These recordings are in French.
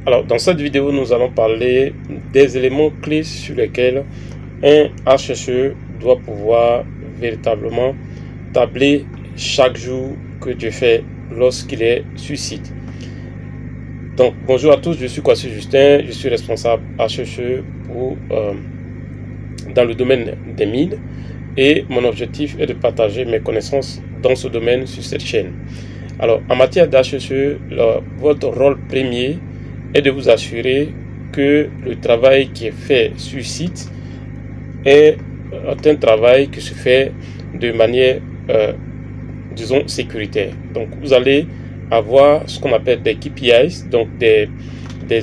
Alors, dans cette vidéo, nous allons parler des éléments clés sur lesquels un HSE doit pouvoir véritablement tabler chaque jour que Dieu fait lorsqu'il est sur site. Donc, bonjour à tous, je suis Kwasi Justin, je suis responsable HSE dans le domaine des mines et mon objectif est de partager mes connaissances dans ce domaine sur cette chaîne. Alors, en matière d'HSE, votre rôle premier est de vous assurer que le travail qui est fait sur site est un travail qui se fait de manière, disons, sécuritaire. Donc, vous allez avoir ce qu'on appelle des KPIs, donc des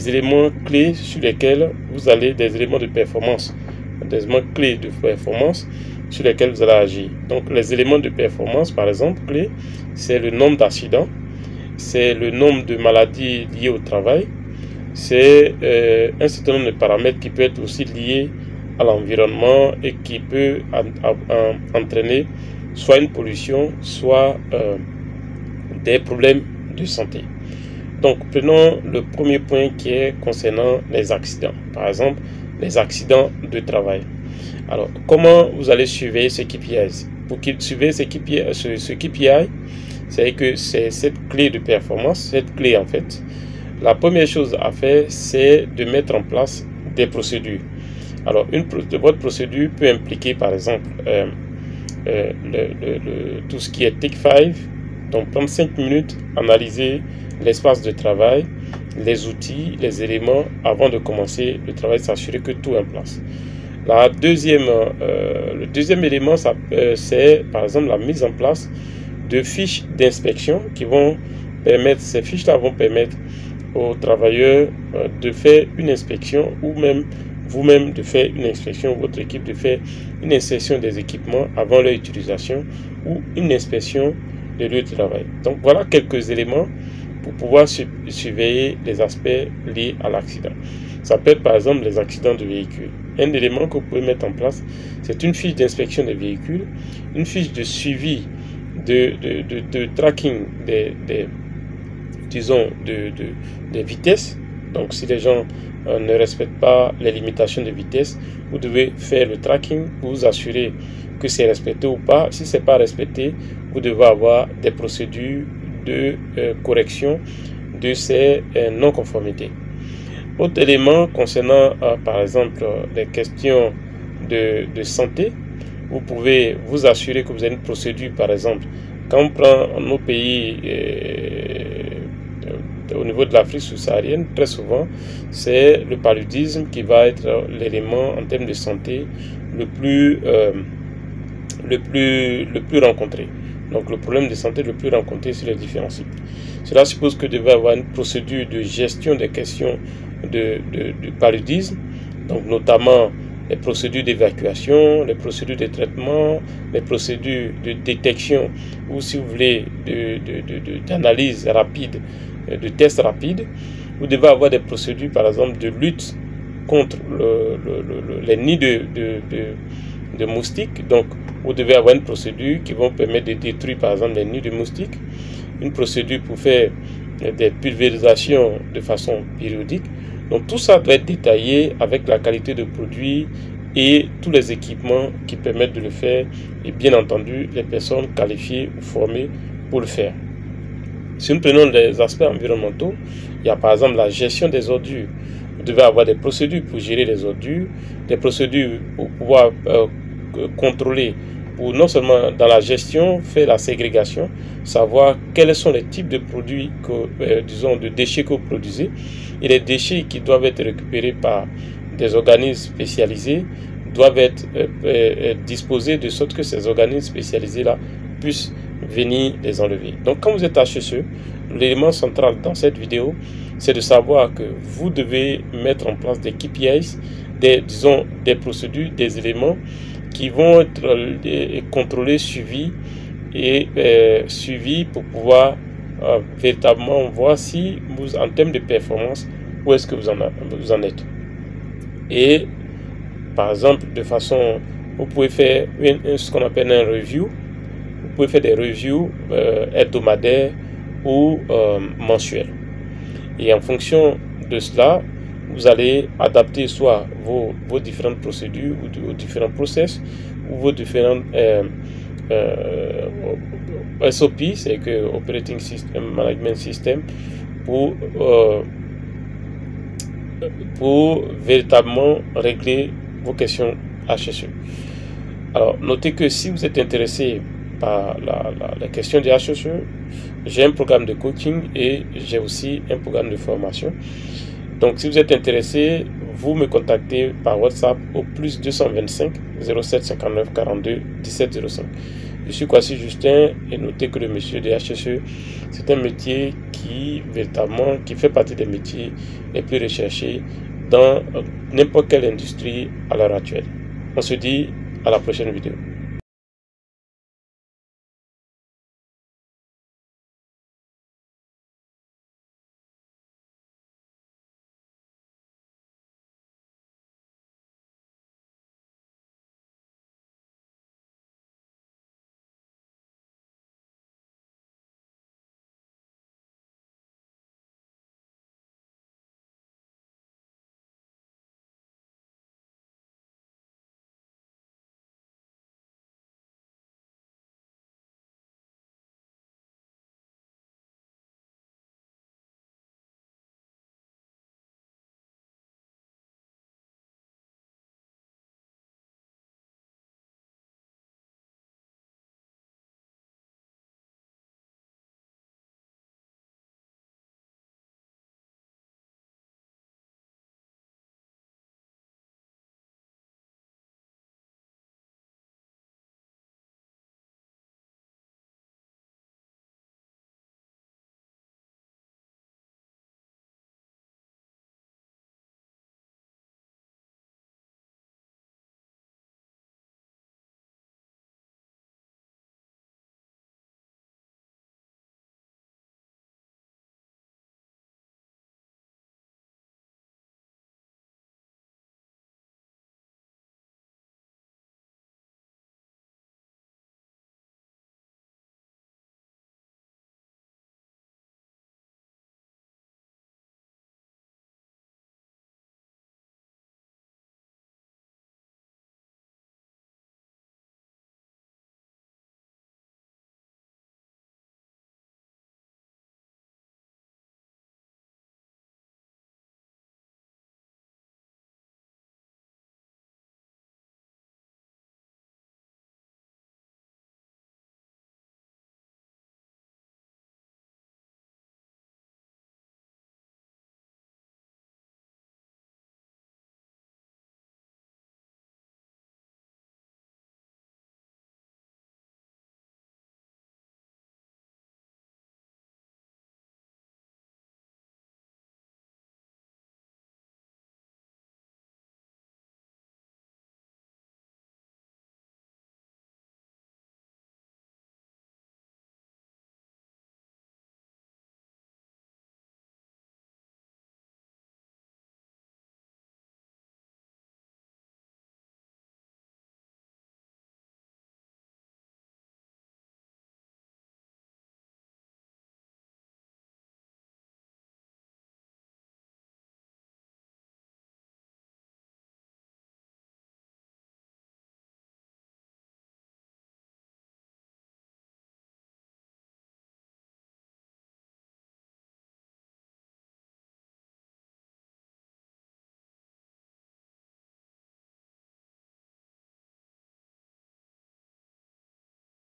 éléments clés sur lesquels vous allez, des éléments de performance, des éléments clés de performance sur lesquels vous allez agir. Donc, les éléments de performance, par exemple, clés, c'est le nombre d'accidents, c'est le nombre de maladies liées au travail, c'est un certain nombre de paramètres qui peut être aussi liés à l'environnement et qui peut entraîner soit une pollution, soit des problèmes de santé. Donc, prenons le premier point qui est concernant les accidents. Par exemple, les accidents de travail. Alors, comment vous allez surveiller ce KPI? Pour surveiller ce KPI, c'est que c'est cette clé de performance, cette clé en fait. La première chose à faire, c'est de mettre en place des procédures. Alors, votre procédure peut impliquer, par exemple, tout ce qui est Take 5, donc prendre 5 minutes, analyser l'espace de travail, les outils, les éléments, avant de commencer le travail, s'assurer que tout est en place. Le deuxième élément, c'est par exemple la mise en place de fiches d'inspection qui vont permettre, ces fiches-là vont permettre aux travailleurs de faire une inspection ou même vous-même de faire une inspection, votre équipe de faire une inspection des équipements avant leur utilisation ou une inspection des lieux de travail. Donc voilà quelques éléments pour pouvoir surveiller les aspects liés à l'accident. Ça peut être par exemple les accidents de véhicules. Un élément que vous pouvez mettre en place, c'est une fiche d'inspection des véhicules, une fiche de suivi de tracking des vitesses. Donc si les gens ne respectent pas les limitations de vitesse, vous devez faire le tracking pour vous assurer que c'est respecté ou pas. Si ce n'est pas respecté, vous devez avoir des procédures de correction de ces non-conformités. Autre élément concernant par exemple les questions de santé, vous pouvez vous assurer que vous avez une procédure. Par exemple, quand on prend nos pays au niveau de l'Afrique subsaharienne, très souvent, c'est le paludisme qui va être l'élément en termes de santé le plus rencontré. Donc, le problème de santé le plus rencontré sur les différents sites. Cela suppose que devait avoir une procédure de gestion des questions du paludisme, donc notamment les procédures d'évacuation, les procédures de traitement, les procédures de détection ou, si vous voulez, d'analyse rapide, de tests rapides. Vous devez avoir des procédures, par exemple, de lutte contre les nids de moustiques. Donc, vous devez avoir une procédure qui va permettre de détruire, par exemple, les nids de moustiques. Une procédure pour faire des pulvérisations de façon périodique. Donc, tout ça doit être détaillé avec la qualité de produit et tous les équipements qui permettent de le faire. Et bien entendu, les personnes qualifiées ou formées pour le faire. Si nous prenons les aspects environnementaux, il y a par exemple la gestion des ordures. Vous devez avoir des procédures pour gérer les ordures, des procédures pour pouvoir contrôler, pour non seulement dans la gestion, faire la ségrégation, savoir quels sont les types de produits, disons, de déchets que vous produisez, et les déchets qui doivent être récupérés par des organismes spécialisés doivent être disposés de sorte que ces organismes spécialisés-là puissent venir les enlever. Donc, quand vous êtes HSE, l'élément central dans cette vidéo, c'est de savoir que vous devez mettre en place des KPIs, des procédures, des éléments qui vont être contrôlés, suivis pour pouvoir véritablement voir si vous, en termes de performance, où est-ce que vous en êtes. Et par exemple, de façon, vous pouvez faire ce qu'on appelle un review. Vous pouvez faire des reviews hebdomadaires ou mensuelles. Et en fonction de cela, vous allez adapter soit vos différentes procédures ou vos différents process ou vos différents SOP, c'est que Operating System Management System, pour véritablement régler vos questions HSE. Alors, notez que si vous êtes intéressé par la question des HSE, j'ai un programme de coaching et j'ai aussi un programme de formation. Donc, si vous êtes intéressé, vous me contactez par WhatsApp au plus 225 07 59 42 17 05. Je suis Kwasi Justin et notez que le métier des HSE, c'est un métier qui véritablement fait partie des métiers les plus recherchés dans n'importe quelle industrie à l'heure actuelle. On se dit à la prochaine vidéo.